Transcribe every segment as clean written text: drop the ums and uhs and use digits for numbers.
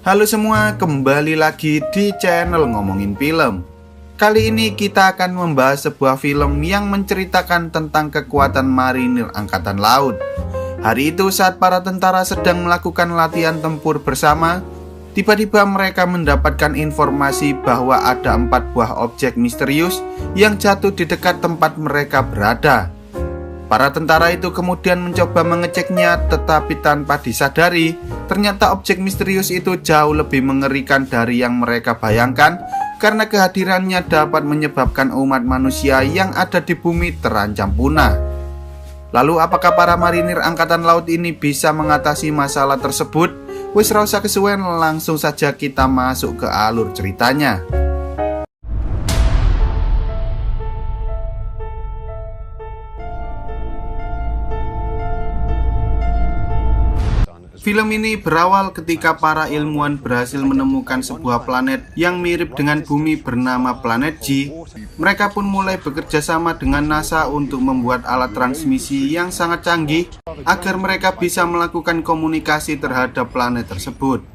Halo semua, kembali lagi di channel Ngomongin Film. Kali ini kita akan membahas sebuah film yang menceritakan tentang kekuatan marinir angkatan laut. Hari itu saat para tentara sedang melakukan latihan tempur bersama, tiba-tiba mereka mendapatkan informasi bahwa ada 4 buah objek misterius yang jatuh di dekat tempat mereka berada. Para tentara itu kemudian mencoba mengeceknya, tetapi tanpa disadari, ternyata objek misterius itu jauh lebih mengerikan dari yang mereka bayangkan, karena kehadirannya dapat menyebabkan umat manusia yang ada di bumi terancam punah. Lalu apakah para marinir angkatan laut ini bisa mengatasi masalah tersebut? Wis ra usah kesuwen, langsung saja kita masuk ke alur ceritanya. Film ini berawal ketika para ilmuwan berhasil menemukan sebuah planet yang mirip dengan bumi bernama planet G. Mereka pun mulai bekerja sama dengan NASA untuk membuat alat transmisi yang sangat canggih agar mereka bisa melakukan komunikasi terhadap planet tersebut.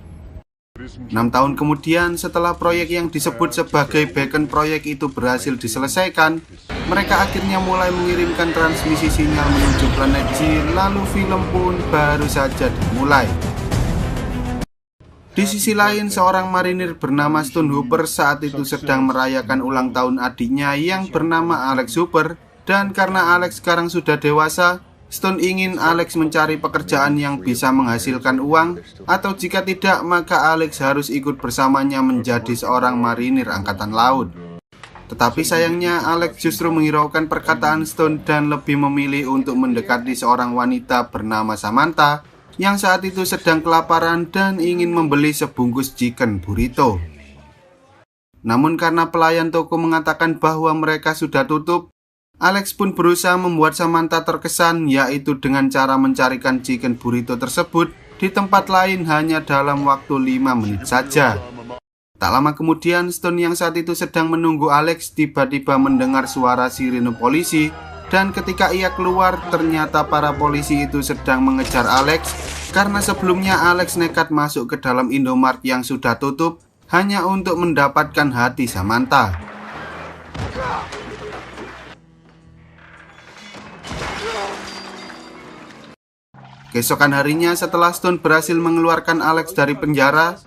6 tahun kemudian, setelah proyek yang disebut sebagai Beacon Project itu berhasil diselesaikan, mereka akhirnya mulai mengirimkan transmisi sinyal menuju planet G, lalu film pun baru saja dimulai. Di sisi lain, seorang marinir bernama Stone Hooper saat itu sedang merayakan ulang tahun adiknya yang bernama Alex Hooper, dan karena Alex sekarang sudah dewasa, Stone ingin Alex mencari pekerjaan yang bisa menghasilkan uang, atau jika tidak maka Alex harus ikut bersamanya menjadi seorang marinir angkatan laut. Tetapi sayangnya Alex justru menghiraukan perkataan Stone dan lebih memilih untuk mendekati seorang wanita bernama Samantha yang saat itu sedang kelaparan dan ingin membeli sebungkus chicken burrito. Namun karena pelayan toko mengatakan bahwa mereka sudah tutup, Alex pun berusaha membuat Samantha terkesan, yaitu dengan cara mencarikan chicken burrito tersebut di tempat lain hanya dalam waktu 5 menit saja. Tak lama kemudian, Stone yang saat itu sedang menunggu Alex tiba-tiba mendengar suara sirine polisi, dan ketika ia keluar ternyata para polisi itu sedang mengejar Alex karena sebelumnya Alex nekat masuk ke dalam Indomart yang sudah tutup hanya untuk mendapatkan hati Samantha. Keesokan harinya setelah Stone berhasil mengeluarkan Alex dari penjara,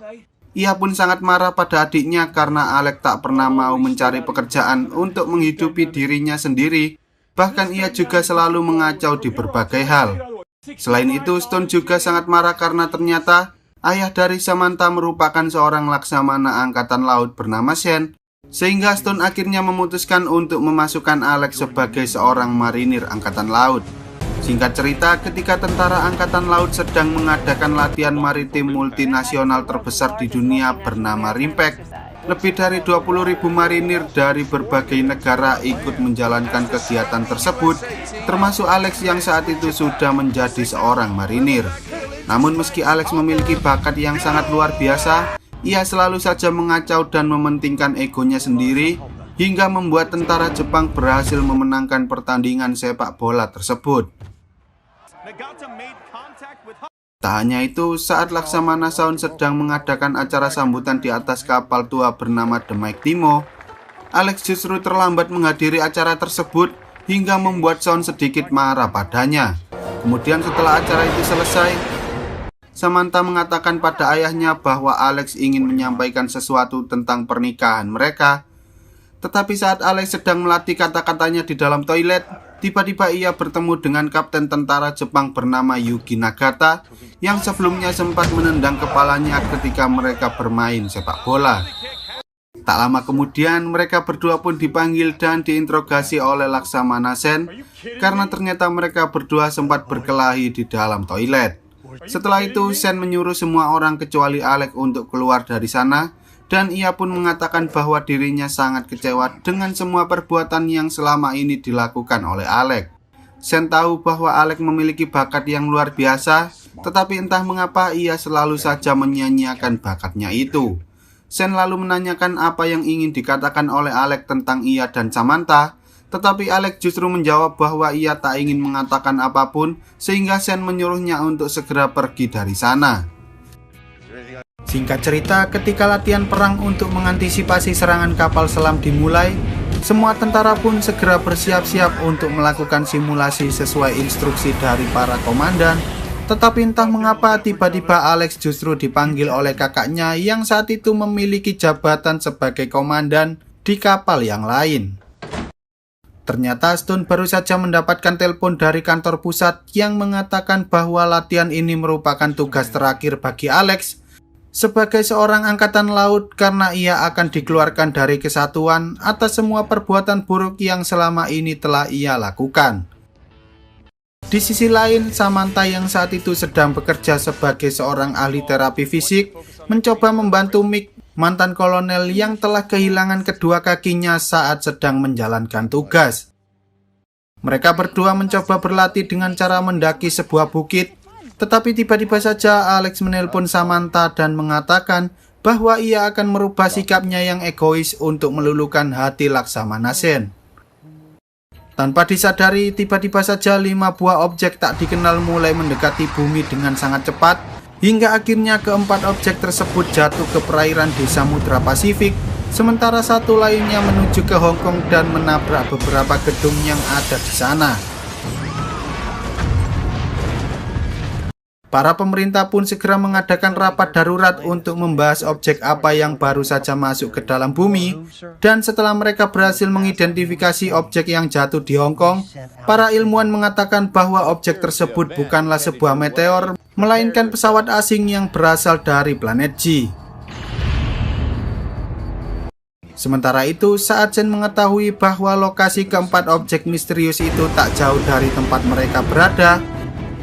ia pun sangat marah pada adiknya karena Alex tak pernah mau mencari pekerjaan untuk menghidupi dirinya sendiri. Bahkan ia juga selalu mengacau di berbagai hal. Selain itu, Stone juga sangat marah karena ternyata ayah dari Samantha merupakan seorang laksamana angkatan laut bernama Shane, sehingga Stone akhirnya memutuskan untuk memasukkan Alex sebagai seorang marinir angkatan laut. Singkat cerita, ketika tentara angkatan laut sedang mengadakan latihan maritim multinasional terbesar di dunia bernama RIMPAC, lebih dari 20.000 marinir dari berbagai negara ikut menjalankan kegiatan tersebut, termasuk Alex yang saat itu sudah menjadi seorang marinir. Namun meski Alex memiliki bakat yang sangat luar biasa, ia selalu saja mengacau dan mementingkan egonya sendiri, hingga membuat tentara Jepang berhasil memenangkan pertandingan sepak bola tersebut. Tak hanya itu, saat Laksamana Sound sedang mengadakan acara sambutan di atas kapal tua bernama The Mike Timo, Alex justru terlambat menghadiri acara tersebut hingga membuat Sound sedikit marah padanya. Kemudian setelah acara itu selesai, Samantha mengatakan pada ayahnya bahwa Alex ingin menyampaikan sesuatu tentang pernikahan mereka. Tetapi saat Alex sedang melatih kata-katanya di dalam toilet, tiba-tiba ia bertemu dengan kapten tentara Jepang bernama Yuki Nagata yang sebelumnya sempat menendang kepalanya ketika mereka bermain sepak bola. Tak lama kemudian mereka berdua pun dipanggil dan diinterogasi oleh Laksamana Sen karena ternyata mereka berdua sempat berkelahi di dalam toilet. Setelah itu Sen menyuruh semua orang kecuali Alex untuk keluar dari sana, dan ia pun mengatakan bahwa dirinya sangat kecewa dengan semua perbuatan yang selama ini dilakukan oleh Alex. Sen tahu bahwa Alex memiliki bakat yang luar biasa, tetapi entah mengapa ia selalu saja menyia-nyiakan bakatnya itu. Sen lalu menanyakan apa yang ingin dikatakan oleh Alex tentang ia dan Samantha, tetapi Alex justru menjawab bahwa ia tak ingin mengatakan apapun, sehingga Sen menyuruhnya untuk segera pergi dari sana. Singkat cerita, ketika latihan perang untuk mengantisipasi serangan kapal selam dimulai, semua tentara pun segera bersiap-siap untuk melakukan simulasi sesuai instruksi dari para komandan. Tetapi entah mengapa tiba-tiba Alex justru dipanggil oleh kakaknya yang saat itu memiliki jabatan sebagai komandan di kapal yang lain. Ternyata Stone baru saja mendapatkan telepon dari kantor pusat yang mengatakan bahwa latihan ini merupakan tugas terakhir bagi Alex sebagai seorang angkatan laut karena ia akan dikeluarkan dari kesatuan atas semua perbuatan buruk yang selama ini telah ia lakukan. Di sisi lain, Samantha yang saat itu sedang bekerja sebagai seorang ahli terapi fisik mencoba membantu Mick, mantan kolonel yang telah kehilangan kedua kakinya saat sedang menjalankan tugas. Mereka berdua mencoba berlatih dengan cara mendaki sebuah bukit, tetapi tiba-tiba saja Alex menelpon Samantha dan mengatakan bahwa ia akan merubah sikapnya yang egois untuk meluluhkan hati Laksamana Sen. Tanpa disadari, tiba-tiba saja 5 buah objek tak dikenal mulai mendekati bumi dengan sangat cepat, hingga akhirnya keempat objek tersebut jatuh ke perairan di Samudra Pasifik, sementara satu lainnya menuju ke Hong Kong dan menabrak beberapa gedung yang ada di sana. Para pemerintah pun segera mengadakan rapat darurat untuk membahas objek apa yang baru saja masuk ke dalam bumi, dan setelah mereka berhasil mengidentifikasi objek yang jatuh di Hong Kong, para ilmuwan mengatakan bahwa objek tersebut bukanlah sebuah meteor, melainkan pesawat asing yang berasal dari planet G. Sementara itu, saat Chen mengetahui bahwa lokasi keempat objek misterius itu tak jauh dari tempat mereka berada,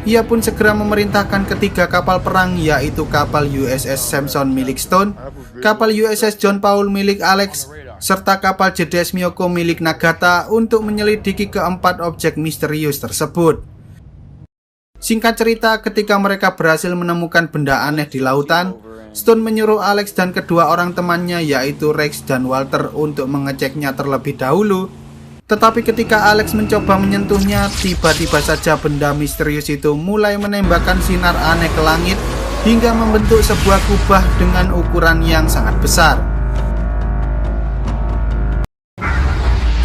ia pun segera memerintahkan ketiga kapal perang, yaitu kapal USS Samson milik Stone, kapal USS John Paul milik Alex, serta kapal JDS Miyoko milik Nagata untuk menyelidiki keempat objek misterius tersebut. Singkat cerita, ketika mereka berhasil menemukan benda aneh di lautan, Stone menyuruh Alex dan kedua orang temannya, yaitu Rex dan Walter, untuk mengeceknya terlebih dahulu. Tetapi ketika Alex mencoba menyentuhnya, tiba-tiba saja benda misterius itu mulai menembakkan sinar aneh ke langit hingga membentuk sebuah kubah dengan ukuran yang sangat besar.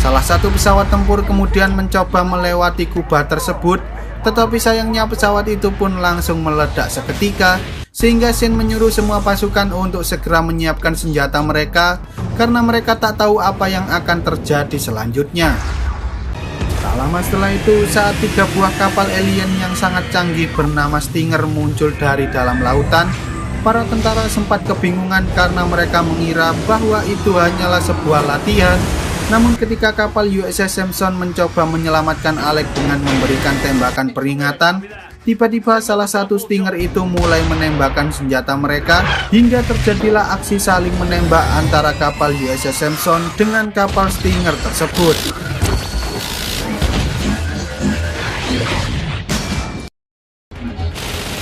Salah satu pesawat tempur kemudian mencoba melewati kubah tersebut, tetapi sayangnya pesawat itu pun langsung meledak seketika, sehingga Shen menyuruh semua pasukan untuk segera menyiapkan senjata mereka karena mereka tak tahu apa yang akan terjadi selanjutnya. Tak lama setelah itu, saat 3 buah kapal alien yang sangat canggih bernama Stinger muncul dari dalam lautan, para tentara sempat kebingungan karena mereka mengira bahwa itu hanyalah sebuah latihan. Namun ketika kapal USS Samson mencoba menyelamatkan Alex dengan memberikan tembakan peringatan, tiba-tiba salah satu Stinger itu mulai menembakkan senjata mereka hingga terjadilah aksi saling menembak antara kapal USS Samson dengan kapal Stinger tersebut.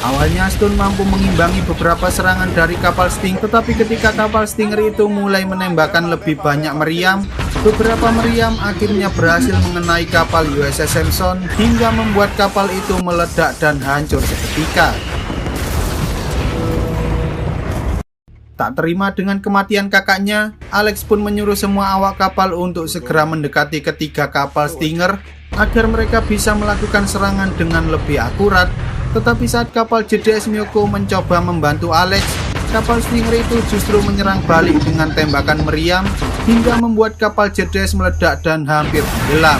Awalnya Stone mampu mengimbangi beberapa serangan dari kapal Sting, tetapi ketika kapal Stinger itu mulai menembakkan lebih banyak meriam, beberapa meriam akhirnya berhasil mengenai kapal USS Samson hingga membuat kapal itu meledak dan hancur seketika. Tak terima dengan kematian kakaknya, Alex pun menyuruh semua awak kapal untuk segera mendekati ketiga kapal Stinger agar mereka bisa melakukan serangan dengan lebih akurat. Tetapi saat kapal JDS Miyoko mencoba membantu Alex, kapal Stinger itu justru menyerang balik dengan tembakan meriam hingga membuat kapal JDS meledak dan hampir tenggelam.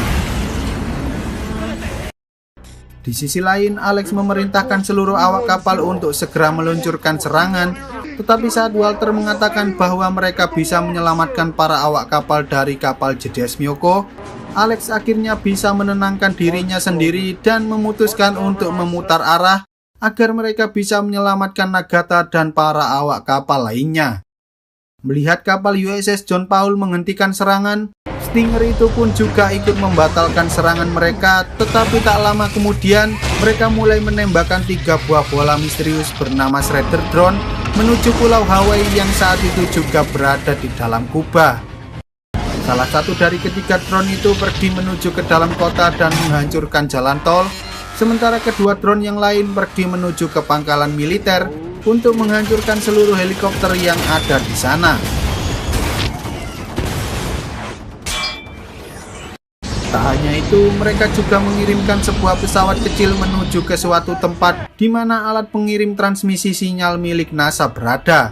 Di sisi lain, Alex memerintahkan seluruh awak kapal untuk segera meluncurkan serangan, tetapi saat Walter mengatakan bahwa mereka bisa menyelamatkan para awak kapal dari kapal JDS Miyoko, Alex akhirnya bisa menenangkan dirinya sendiri dan memutuskan untuk memutar arah agar mereka bisa menyelamatkan Nagata dan para awak kapal lainnya. Melihat kapal USS John Paul menghentikan serangan, Stinger itu pun juga ikut membatalkan serangan mereka, tetapi tak lama kemudian mereka mulai menembakkan 3 buah bola misterius bernama Shredder Drone menuju Pulau Hawaii yang saat itu juga berada di dalam kubah. Salah satu dari ketiga drone itu pergi menuju ke dalam kota dan menghancurkan jalan tol, sementara kedua drone yang lain pergi menuju ke pangkalan militer untuk menghancurkan seluruh helikopter yang ada di sana. Tak hanya itu, mereka juga mengirimkan sebuah pesawat kecil menuju ke suatu tempat di mana alat pengirim transmisi sinyal milik NASA berada.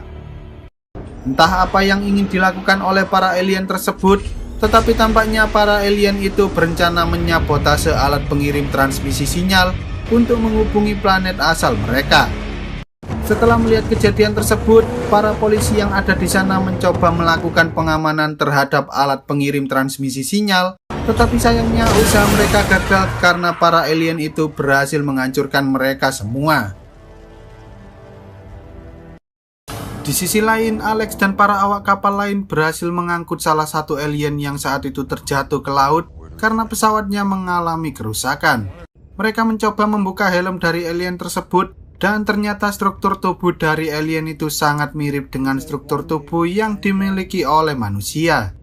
Entah apa yang ingin dilakukan oleh para alien tersebut, tetapi tampaknya para alien itu berencana menyabotase alat pengirim transmisi sinyal untuk menghubungi planet asal mereka. Setelah melihat kejadian tersebut, para polisi yang ada di sana mencoba melakukan pengamanan terhadap alat pengirim transmisi sinyal, tetapi sayangnya usaha mereka gagal karena para alien itu berhasil menghancurkan mereka semua. Di sisi lain, Alex dan para awak kapal lain berhasil mengangkut salah satu alien yang saat itu terjatuh ke laut karena pesawatnya mengalami kerusakan. Mereka mencoba membuka helm dari alien tersebut, dan ternyata struktur tubuh dari alien itu sangat mirip dengan struktur tubuh yang dimiliki oleh manusia.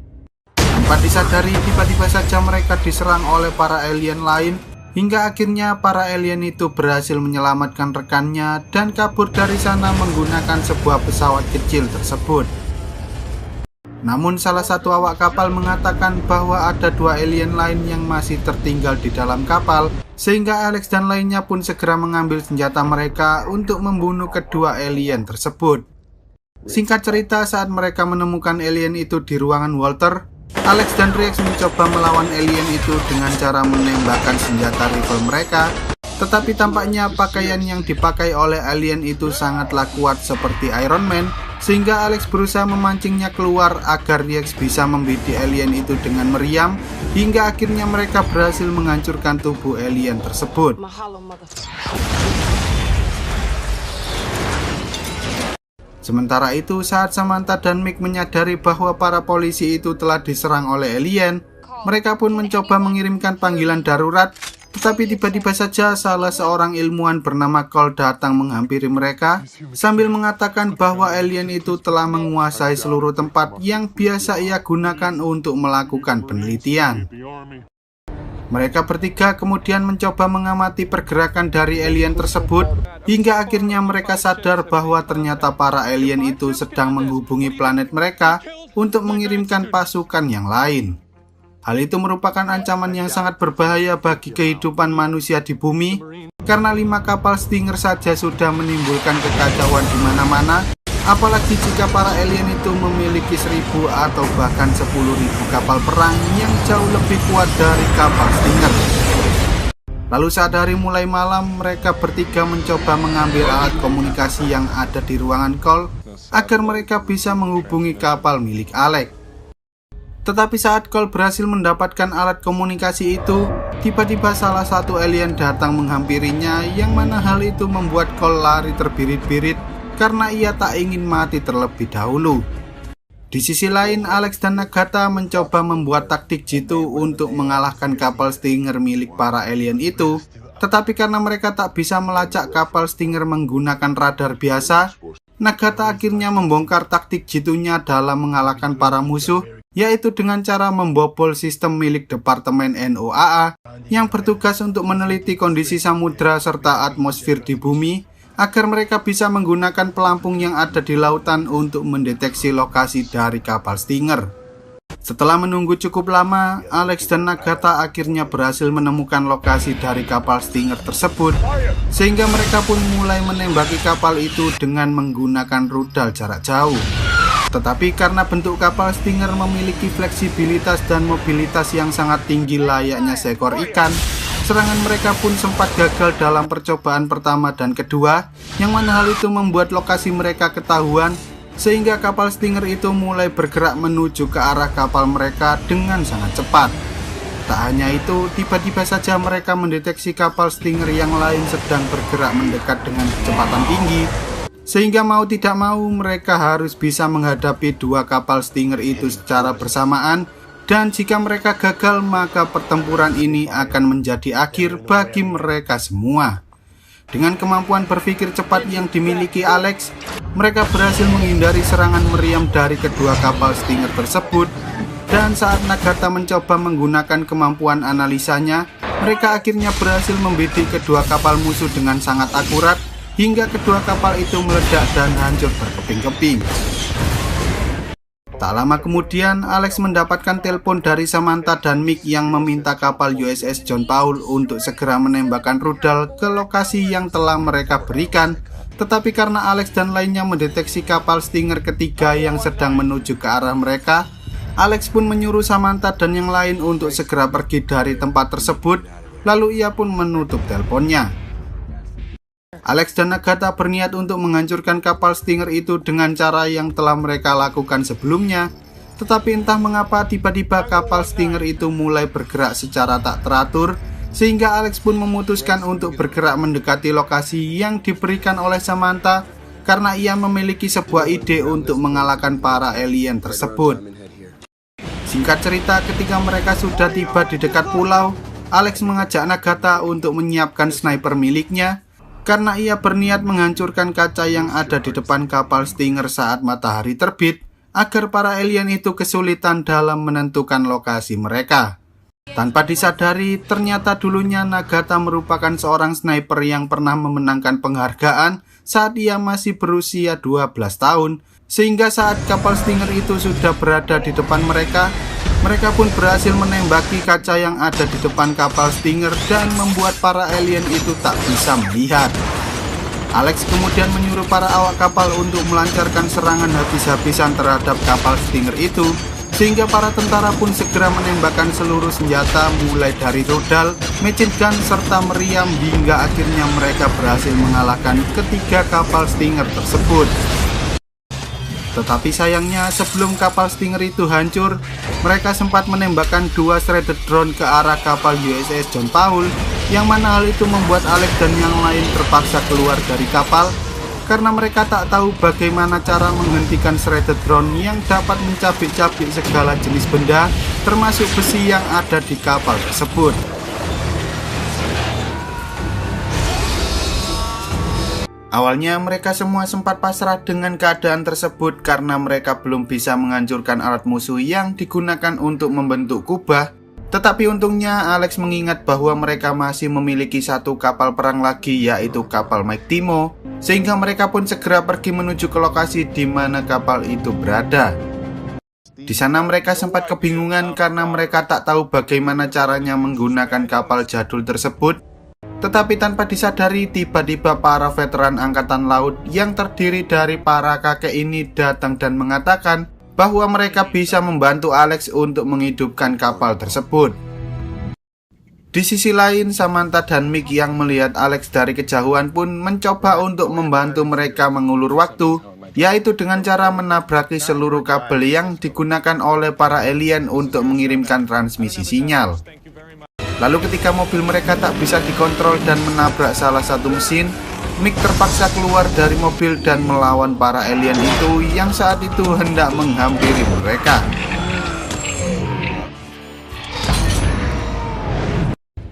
Tanpa disadari, tiba-tiba saja mereka diserang oleh para alien lain, hingga akhirnya para alien itu berhasil menyelamatkan rekannya dan kabur dari sana menggunakan sebuah pesawat kecil tersebut. Namun salah satu awak kapal mengatakan bahwa ada dua alien lain yang masih tertinggal di dalam kapal, sehingga Alex dan lainnya pun segera mengambil senjata mereka untuk membunuh kedua alien tersebut. Singkat cerita, saat mereka menemukan alien itu di ruangan Walter, Alex dan Rex mencoba melawan alien itu dengan cara menembakkan senjata rifle mereka, tetapi tampaknya pakaian yang dipakai oleh alien itu sangatlah kuat seperti Iron Man, sehingga Alex berusaha memancingnya keluar agar Rex bisa membidik alien itu dengan meriam, hingga akhirnya mereka berhasil menghancurkan tubuh alien tersebut. Sementara itu, saat Samantha dan Mick menyadari bahwa para polisi itu telah diserang oleh alien, mereka pun mencoba mengirimkan panggilan darurat, tetapi tiba-tiba saja salah seorang ilmuwan bernama Cole datang menghampiri mereka sambil mengatakan bahwa alien itu telah menguasai seluruh tempat yang biasa ia gunakan untuk melakukan penelitian. Mereka bertiga kemudian mencoba mengamati pergerakan dari alien tersebut, hingga akhirnya mereka sadar bahwa ternyata para alien itu sedang menghubungi planet mereka untuk mengirimkan pasukan yang lain. Hal itu merupakan ancaman yang sangat berbahaya bagi kehidupan manusia di bumi, karena 5 kapal Stinger saja sudah menimbulkan kekacauan di mana-mana, apalagi jika para alien itu memiliki 1.000 atau bahkan 10.000 kapal perang yang jauh lebih kuat dari kapal Stinger. Lalu saat hari mulai malam, mereka bertiga mencoba mengambil alat komunikasi yang ada di ruangan Cole agar mereka bisa menghubungi kapal milik Alex. Tetapi saat Cole berhasil mendapatkan alat komunikasi itu, tiba-tiba salah satu alien datang menghampirinya, yang mana hal itu membuat Cole lari terbirit-birit karena ia tak ingin mati terlebih dahulu. Di sisi lain, Alex dan Nagata mencoba membuat taktik jitu untuk mengalahkan kapal Stinger milik para alien itu, tetapi karena mereka tak bisa melacak kapal Stinger menggunakan radar biasa, Nagata akhirnya membongkar taktik jitunya dalam mengalahkan para musuh, yaitu dengan cara membobol sistem milik Departemen NOAA yang bertugas untuk meneliti kondisi samudra serta atmosfer di bumi, agar mereka bisa menggunakan pelampung yang ada di lautan untuk mendeteksi lokasi dari kapal Stinger. Setelah menunggu cukup lama, Alex dan Nagata akhirnya berhasil menemukan lokasi dari kapal Stinger tersebut, sehingga mereka pun mulai menembaki kapal itu dengan menggunakan rudal jarak jauh. Tetapi karena bentuk kapal Stinger memiliki fleksibilitas dan mobilitas yang sangat tinggi layaknya seekor ikan, serangan mereka pun sempat gagal dalam percobaan pertama dan kedua, yang mana hal itu membuat lokasi mereka ketahuan, sehingga kapal Stinger itu mulai bergerak menuju ke arah kapal mereka dengan sangat cepat. Tak hanya itu, tiba-tiba saja mereka mendeteksi kapal Stinger yang lain sedang bergerak mendekat dengan kecepatan tinggi, sehingga mau tidak mau mereka harus bisa menghadapi 2 kapal Stinger itu secara bersamaan, dan jika mereka gagal maka pertempuran ini akan menjadi akhir bagi mereka semua. Dengan kemampuan berpikir cepat yang dimiliki Alex, mereka berhasil menghindari serangan meriam dari kedua kapal Stinger tersebut, dan saat Nagata mencoba menggunakan kemampuan analisanya, mereka akhirnya berhasil membidik kedua kapal musuh dengan sangat akurat, hingga kedua kapal itu meledak dan hancur berkeping-keping. Tak lama kemudian, Alex mendapatkan telepon dari Samantha dan Mick yang meminta kapal USS John Paul untuk segera menembakkan rudal ke lokasi yang telah mereka berikan. Tetapi karena Alex dan lainnya mendeteksi kapal Stinger ketiga yang sedang menuju ke arah mereka, Alex pun menyuruh Samantha dan yang lain untuk segera pergi dari tempat tersebut, lalu ia pun menutup teleponnya. Alex dan Agatha berniat untuk menghancurkan kapal Stinger itu dengan cara yang telah mereka lakukan sebelumnya. Tetapi entah mengapa tiba-tiba kapal Stinger itu mulai bergerak secara tak teratur, sehingga Alex pun memutuskan untuk bergerak mendekati lokasi yang diberikan oleh Samantha karena ia memiliki sebuah ide untuk mengalahkan para alien tersebut. Singkat cerita, ketika mereka sudah tiba di dekat pulau, Alex mengajak Agatha untuk menyiapkan sniper miliknya karena ia berniat menghancurkan kaca yang ada di depan kapal Stinger saat matahari terbit, agar para alien itu kesulitan dalam menentukan lokasi mereka. Tanpa disadari, ternyata dulunya Agatha merupakan seorang sniper yang pernah memenangkan penghargaan saat ia masih berusia 12 tahun, sehingga saat kapal Stinger itu sudah berada di depan mereka, mereka pun berhasil menembaki kaca yang ada di depan kapal Stinger dan membuat para alien itu tak bisa melihat. Alex kemudian menyuruh para awak kapal untuk melancarkan serangan habis-habisan terhadap kapal Stinger itu, sehingga para tentara pun segera menembakkan seluruh senjata mulai dari rudal, machine gun, serta meriam hingga akhirnya mereka berhasil mengalahkan ketiga kapal Stinger tersebut. Tetapi sayangnya sebelum kapal Stinger itu hancur, mereka sempat menembakkan dua shredded drone ke arah kapal USS John Paul, yang mana hal itu membuat Alex dan yang lain terpaksa keluar dari kapal karena mereka tak tahu bagaimana cara menghentikan shredded drone yang dapat mencabik-cabik segala jenis benda, termasuk besi yang ada di kapal tersebut. Awalnya mereka semua sempat pasrah dengan keadaan tersebut karena mereka belum bisa menghancurkan alat musuh yang digunakan untuk membentuk kubah. Tetapi untungnya Alex mengingat bahwa mereka masih memiliki satu kapal perang lagi, yaitu kapal Mike Timo, sehingga mereka pun segera pergi menuju ke lokasi di mana kapal itu berada. Di sana mereka sempat kebingungan karena mereka tak tahu bagaimana caranya menggunakan kapal jadul tersebut. Tetapi tanpa disadari, tiba-tiba para veteran angkatan laut yang terdiri dari para kakek ini datang dan mengatakan bahwa mereka bisa membantu Alex untuk menghidupkan kapal tersebut. Di sisi lain, Samantha dan Mick yang melihat Alex dari kejauhan pun mencoba untuk membantu mereka mengulur waktu, yaitu dengan cara menabraki seluruh kabel yang digunakan oleh para alien untuk mengirimkan transmisi sinyal. Lalu ketika mobil mereka tak bisa dikontrol dan menabrak salah satu mesin, Mick terpaksa keluar dari mobil dan melawan para alien itu yang saat itu hendak menghampiri mereka.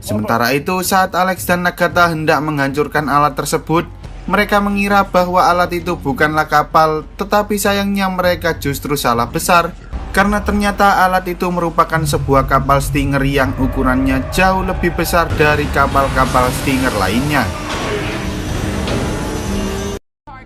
Sementara itu, saat Alex dan Agatha hendak menghancurkan alat tersebut, mereka mengira bahwa alat itu bukanlah kapal, tetapi sayangnya mereka justru salah besar. Karena ternyata alat itu merupakan sebuah kapal Stinger yang ukurannya jauh lebih besar dari kapal-kapal Stinger lainnya.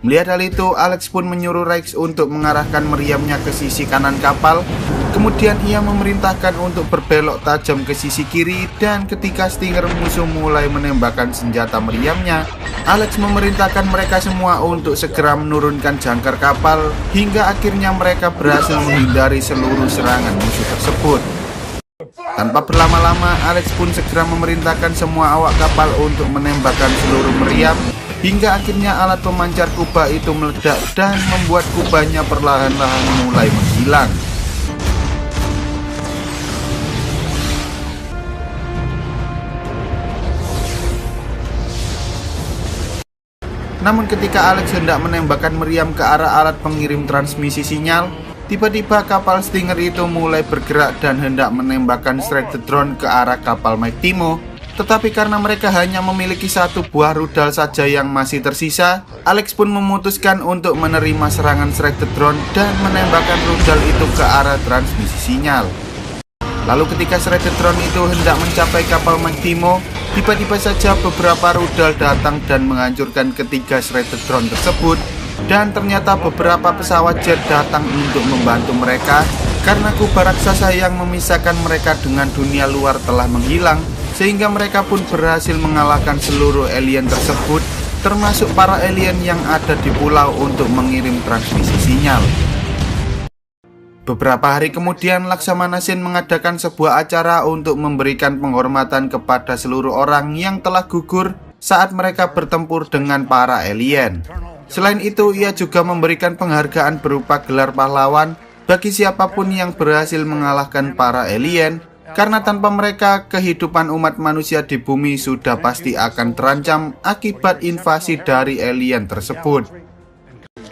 Melihat hal itu, Alex pun menyuruh Rex untuk mengarahkan meriamnya ke sisi kanan kapal. Kemudian ia memerintahkan untuk berbelok tajam ke sisi kiri, dan ketika Stinger musuh mulai menembakkan senjata meriamnya, Alex memerintahkan mereka semua untuk segera menurunkan jangkar kapal, hingga akhirnya mereka berhasil menghindari seluruh serangan musuh tersebut. Tanpa berlama-lama, Alex pun segera memerintahkan semua awak kapal untuk menembakkan seluruh meriam, hingga akhirnya alat pemancar kubah itu meledak dan membuat kubahnya perlahan-lahan mulai menghilang. Namun ketika Alex hendak menembakkan meriam ke arah alat pengirim transmisi sinyal, tiba-tiba kapal Stinger itu mulai bergerak dan hendak menembakkan shredded drone ke arah kapal Mike Timo. Tetapi karena mereka hanya memiliki satu buah rudal saja yang masih tersisa, Alex pun memutuskan untuk menerima serangan shredded drone dan menembakkan rudal itu ke arah transmisi sinyal. Lalu ketika shredded drone itu hendak mencapai kapal Mike Timo, Tiba-tiba saja beberapa rudal datang dan menghancurkan ketiga shredded drone tersebut. Dan ternyata beberapa pesawat jet datang untuk membantu mereka karena kubah raksasa yang memisahkan mereka dengan dunia luar telah menghilang, sehingga mereka pun berhasil mengalahkan seluruh alien tersebut, termasuk para alien yang ada di pulau untuk mengirim transmisi sinyal. Beberapa hari kemudian, Laksamana Sen mengadakan sebuah acara untuk memberikan penghormatan kepada seluruh orang yang telah gugur saat mereka bertempur dengan para alien. Selain itu, ia juga memberikan penghargaan berupa gelar pahlawan bagi siapapun yang berhasil mengalahkan para alien, karena tanpa mereka, kehidupan umat manusia di bumi sudah pasti akan terancam akibat invasi dari alien tersebut.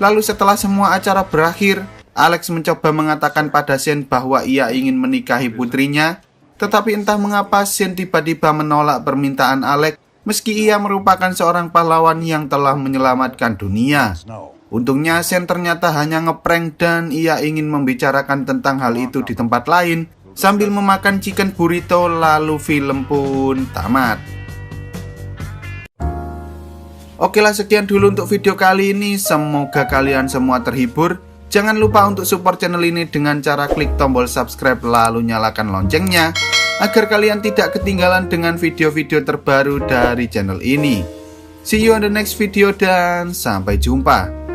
Lalu setelah semua acara berakhir, Alex mencoba mengatakan pada Sen bahwa ia ingin menikahi putrinya, tetapi entah mengapa Sen tiba-tiba menolak permintaan Alex meski ia merupakan seorang pahlawan yang telah menyelamatkan dunia. Untungnya Sen ternyata hanya ngeprank dan ia ingin membicarakan tentang hal itu di tempat lain sambil memakan chicken burrito, lalu film pun tamat. Oke lah, sekian dulu untuk video kali ini, semoga kalian semua terhibur. Jangan lupa untuk support channel ini dengan cara klik tombol subscribe lalu nyalakan loncengnya agar kalian tidak ketinggalan dengan video-video terbaru dari channel ini. See you on the next video dan sampai jumpa.